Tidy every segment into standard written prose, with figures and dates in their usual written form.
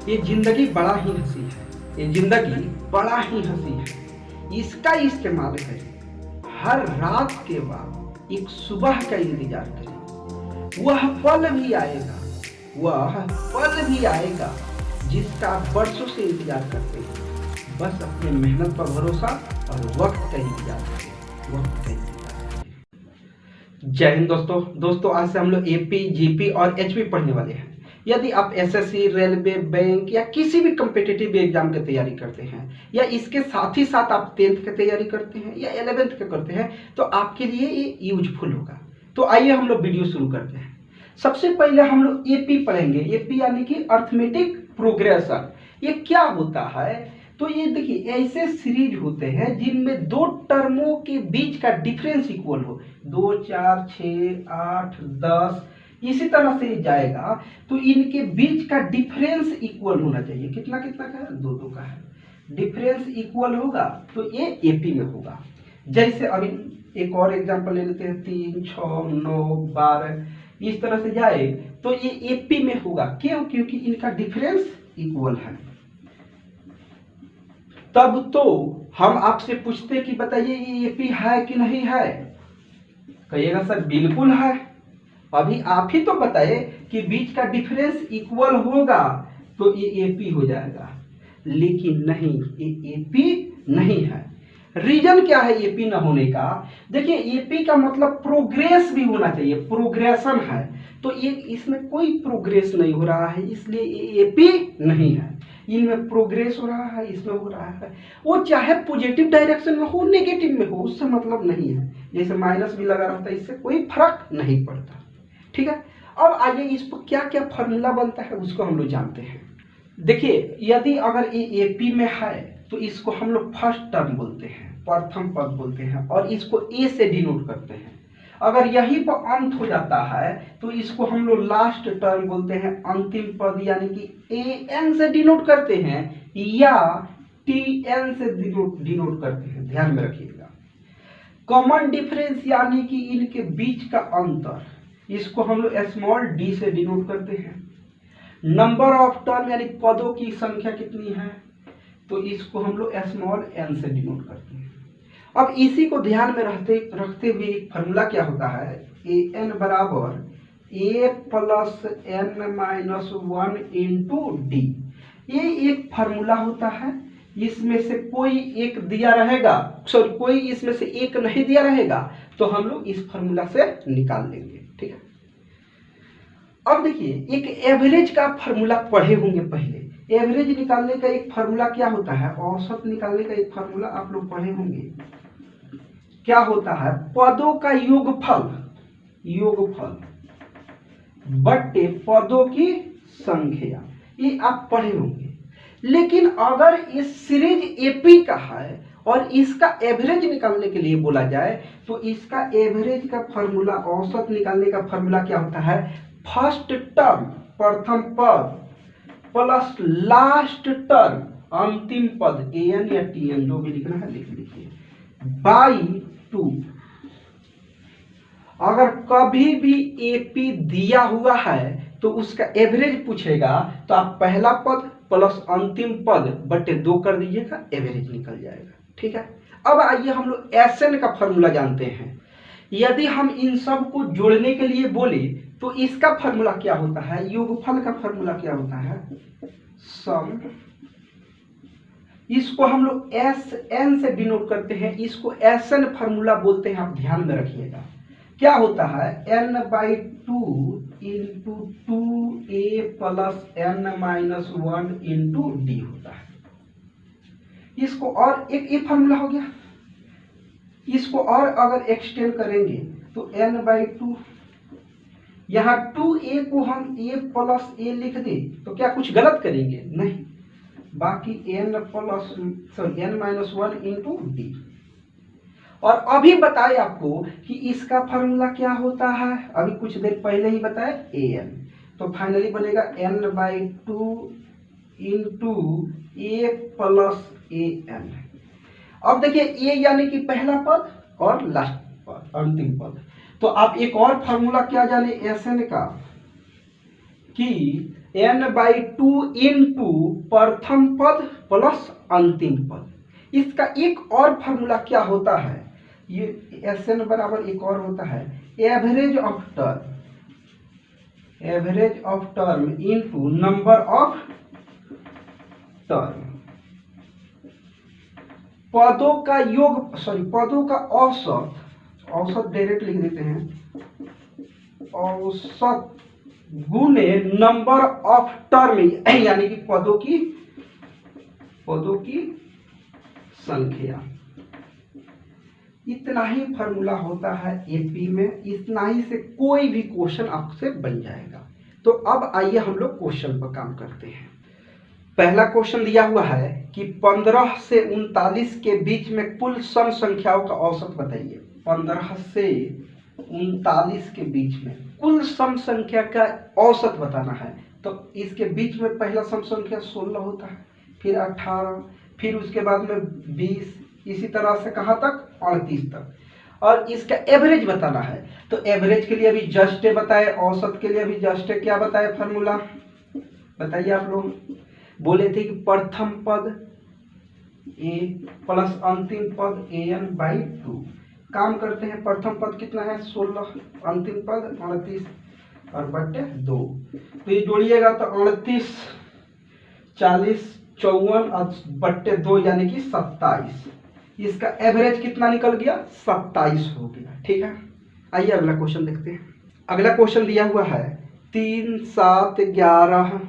ये जिंदगी बड़ा ही हंसी है, ये जिंदगी बड़ा ही हंसी है। इसका इस्तेमाल करें हर रात के बाद एक सुबह का इंतजार करें। वह पल भी आएगा, वह पल भी आएगा जिसका आप बरसों से इंतजार करते हैं। बस अपने मेहनत पर भरोसा और वक्त का इंतजार करें, वक्त का इंतजार करें। जय हिंद दोस्तों आज से हम लोग एपी, जीपी और एचपी पढ़ने वाले हैं। यदि आप एसएससी, रेलवे, बैंक या किसी भी कम्पिटिटिव एग्जाम की तैयारी करते हैं या इसके साथ ही साथ आप 10th की तैयारी करते हैं या 11th की करते हैं तो आपके लिए ये यूजफुल होगा। तो आइए हम लोग वीडियो शुरू करते हैं। सबसे पहले हम लोग एपी पढ़ेंगे। एपी यानी कि अर्थमेटिक प्रोग्रेशन। ये क्या होता है? तो ये देखिए ऐसे सीरीज होते हैं जिनमें दो टर्मों के बीच का डिफरेंस इक्वल हो। 2, 4, 6, 8, 10 इसी तरह से जाएगा तो इनके बीच का डिफरेंस इक्वल होना चाहिए। कितना कितना का है? 2 2 का है। डिफरेंस इक्वल होगा तो ये एपी में होगा। जैसे अभी एक और एग्जांपल ले लेते हैं, 3, 6, 9, 12 इस तरह से जाए तो ये एपी में होगा। क्यों? क्योंकि इनका डिफरेंस इक्वल है। तब तो हम आपसे पूछते कि बताइए ये एपी है कि नहीं है? कहिएगा सर बिल्कुल है। अभी आप ही तो बताए कि बीच का डिफरेंस इक्वल होगा तो ये एपी हो जाएगा, लेकिन नहीं, ये एपी नहीं है। रीजन क्या है एपी न होने का? देखिए एपी का मतलब प्रोग्रेस भी होना चाहिए, प्रोग्रेशन है, तो ये इसमें कोई प्रोग्रेस नहीं हो रहा है, इसलिए ये एपी नहीं है। इनमें प्रोग्रेस हो रहा है, इसमें हो रहा है। वो चाहे पॉजिटिव डायरेक्शन में हो, नेगेटिव में हो, उससे मतलब नहीं है। जैसे माइनस भी लगा रहता है, इससे कोई फर्क नहीं पड़ता। ठीक है, अब आइए इस पर क्या क्या फॉर्मूला बनता है उसको हम लोग जानते हैं। देखिए यदि अगर ये एपी में है तो इसको हम लोग फर्स्ट टर्म बोलते हैं, प्रथम पद बोलते हैं, और इसको ए से डिनोट करते हैं। अगर यहीं पर अंत हो जाता है तो इसको हम लोग लास्ट टर्म बोलते हैं, अंतिम पद, यानी कि ए एन से डिनोट करते हैं या टी एन से डिनोट करते हैं। ध्यान में रखिएगा। कॉमन डिफरेंस यानी कि इनके बीच का अंतर, इसको हम लोग स्मॉल डी से डिनोट करते हैं। नंबर ऑफ टर्म यानी पदों की संख्या कितनी है तो इसको हम लोग स्मॉल एन से डिनोट करते हैं। अब इसी को ध्यान में रखते हुए एक फार्मूला क्या होता है, ए एन बराबर a plus n minus 1 into d. ये एक फार्मूला होता है। इसमें से कोई एक दिया रहेगा, सॉरी कोई इसमें से एक नहीं दिया रहेगा तो हम लोग इस फार्मूला से निकाल लेंगे। ठीक है, अब देखिए एक एवरेज का फार्मूला पढ़े होंगे पहले। एवरेज निकालने का एक फार्मूला क्या होता है, औसत निकालने का एक फार्मूला आप लोग पढ़े होंगे। क्या होता है, पदों का योगफल बट्टे पदों की संख्या, ये आप पढ़े होंगे। लेकिन अगर इस सीरीज एपी का है और इसका एवरेज निकालने के लिए बोला जाए तो इसका एवरेज का फार्मूला, औसत निकालने का फार्मूला क्या होता है, फर्स्ट टर्म प्रथम पद प्लस लास्ट टर्म अंतिम पद, ए एन या टी एन जो भी लिखना है लिख लीजिए, बाई 2। अगर कभी भी एपी दिया हुआ है तो उसका एवरेज पूछेगा तो आप पहला पद प्लस अंतिम पद बटे 2 कर दीजिएगा, एवरेज निकल जाएगा। ठीक है, अब आइए हम लोग एसएन का फार्मूला जानते हैं। यदि हम इन सब को जोड़ने के लिए बोले तो इसका फार्मूला क्या होता है, योगफल का फार्मूला क्या होता है, सम। इसको हम लोग एस एन से डिनोट करते हैं, इसको एस एन फार्मूला बोलते हैं। आप ध्यान में रखिएगा क्या होता है, n by 2 into 2a plus n minus 1 into d होता है। इसको और एक ये फार्मूला हो गया। इसको और अगर एक्सटेंड करेंगे तो n बाई 2, यहाँ 2a को हम a प्लस a लिख दें तो क्या कुछ गलत करेंगे? नहीं, बाकी n माइनस 1 इंटू डी। और अभी बताए आपको कि इसका फार्मूला क्या होता है, अभी कुछ देर पहले ही बताए an, तो फाइनली बनेगा n by 2 into a plus a n. अब देखिए ए यानी कि पहला पद और लास्ट पद, अंतिम पद। तो आप एक और फार्मूला क्या जाने एस एन का, कि n/2 इंटू प्रथम पद प्लस अंतिम पद। इसका एक और फॉर्मूला क्या होता है, ये Sn बराबर एक और होता है average of term into number of term. पदों का योग, पदों का औसत डायरेक्ट लिख देते हैं, औसत गुने नंबर ऑफ टर्म, यानी कि पदों की संख्या। इतना ही फॉर्मूला होता है एपी में, इतना ही से कोई भी क्वेश्चन आपसे बन जाएगा। तो अब आइए हम लोग क्वेश्चन पर काम करते हैं। पहला क्वेश्चन दिया हुआ है कि 15 से 39 के बीच में कुल सम संख्याओं का औसत बताइए। 15 से 39 के बीच में कुल सम संख्या का औसत बताना है। तो इसके बीच में पहला सम संख्या 16 होता है, फिर 18, फिर उसके बाद में 20, इसी तरह से कहाँ तक 38 तक, और इसका एवरेज बताना है। तो एवरेज के लिए अभी जस्ट बताए, औसत के लिए अभी जस्ट क्या बताए फॉर्मूला बताइए। आप लोग बोले थे कि प्रथम पद a प्लस अंतिम पद an/2। काम करते हैं, प्रथम पद कितना है 16, अंतिम पद 38 और बटे 2। तो ये जोड़िएगा तो 38, 40, 54 और बटे 2 यानी कि 27। इसका एवरेज कितना निकल गया 27 हो गया। ठीक है, आइए अगला क्वेश्चन देखते हैं। अगला क्वेश्चन दिया हुआ है 3, 7, 11,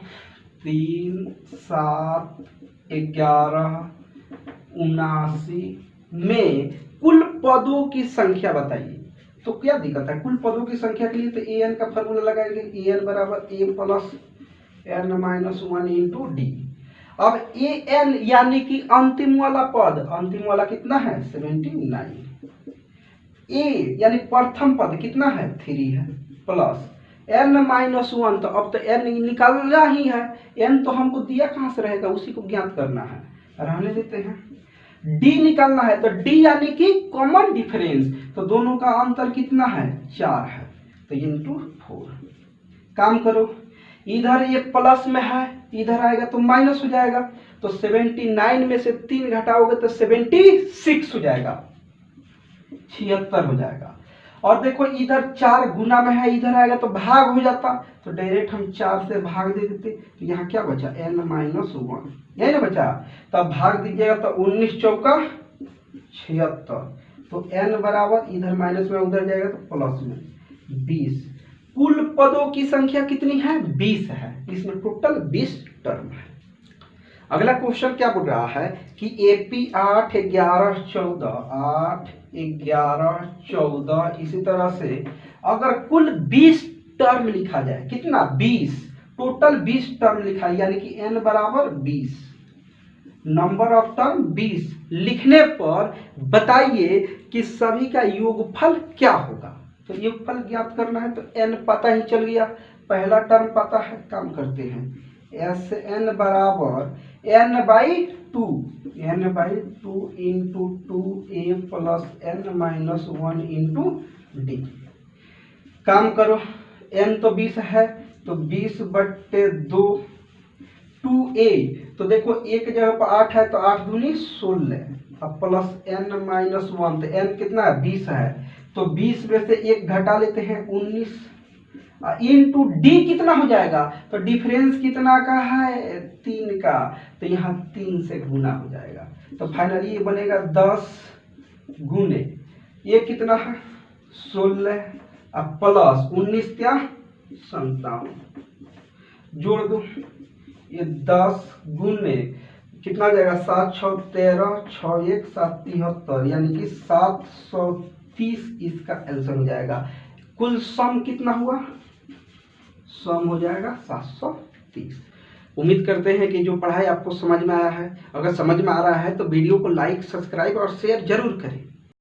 3, 7, 11, 79 में कुल पदों की संख्या बताइए। तो क्या दिक्कत है, कुल पदों की संख्या के लिए तो an का फॉर्मूला लगाएंगे, an बराबर a plus n-1 into D. अब an यानी कि अंतिम वाला पद, अंतिम वाला कितना है 79, a यानी प्रथम पद कितना है 3 है, प्लस n-1, तो अब तो n निकालना ही है, n तो हमको दिया कहाँ से रहेगा, उसी को ज्ञात करना है, रहने देते हैं। d निकालना है, तो d यानी कि कॉमन डिफरेंस, तो दोनों का अंतर कितना है 4 है, तो इंटू 4। काम करो, इधर ये प्लस में है, इधर आएगा तो माइनस हो जाएगा, तो 79 में से 3 घटाओगे तो 76 हो जाएगा, 76 हो जाएगा। और देखो इधर 4 गुना में है, इधर आएगा तो भाग हो जाता, तो डायरेक्ट हम 4 से भाग दे देते, तो यहाँ क्या बचा n-1, यही ना बचा, तब भाग दीजिएगा तो 19 चौका 76, तो n बराबर इधर माइनस में उधर जाएगा तो प्लस में 20। कुल पदों की संख्या कितनी है 20 है, इसमें टोटल 20 टर्म है। अगला क्वेश्चन क्या बोल रहा है कि एपी 8, 11, 14, 8, 11, 14, इसी तरह से अगर कुल 20 टर्म लिखा जाए, कितना 20, टोटल 20 टर्म लिखा है, यानी कि n बराबर 20, नंबर ऑफ टर्म 20 लिखने पर बताइए कि सभी का योगफल क्या होगा। तो योगफल ज्ञात करना है, तो n पता ही चल गया, पहला टर्म पता है, काम करते हैं, Sn बराबर n/2 into 2a plus n-1 into D. काम करो, n तो 20 है, तो 20 बट्टे 2, 2a, तो देखो एक जगह पर 8 है, तो 8 दूनी 16, अब प्लस n-1, तो n कितना है 20 है, तो 20 में से 1 घटा लेते हैं 19, इंटू डी कितना हो जाएगा, तो डिफरेंस कितना का है 3 का, तो यहाँ 3 से गुना हो जाएगा, तो फाइनली ये बनेगा 10 गुने ये कितना है 16, अब प्लस 19 क्या 57, जोड़ दो, ये 10 गुने कितना हो जाएगा 7, 6, 13, 6, 1, 7, 73, यानी कि 730 इसका आंसर हो जाएगा। कुल सम कितना हुआ, सम हो जाएगा 730। उम्मीद करते हैं कि जो पढ़ाई आपको समझ में आया है, अगर समझ में आ रहा है तो वीडियो को लाइक, सब्सक्राइब और शेयर जरूर करें।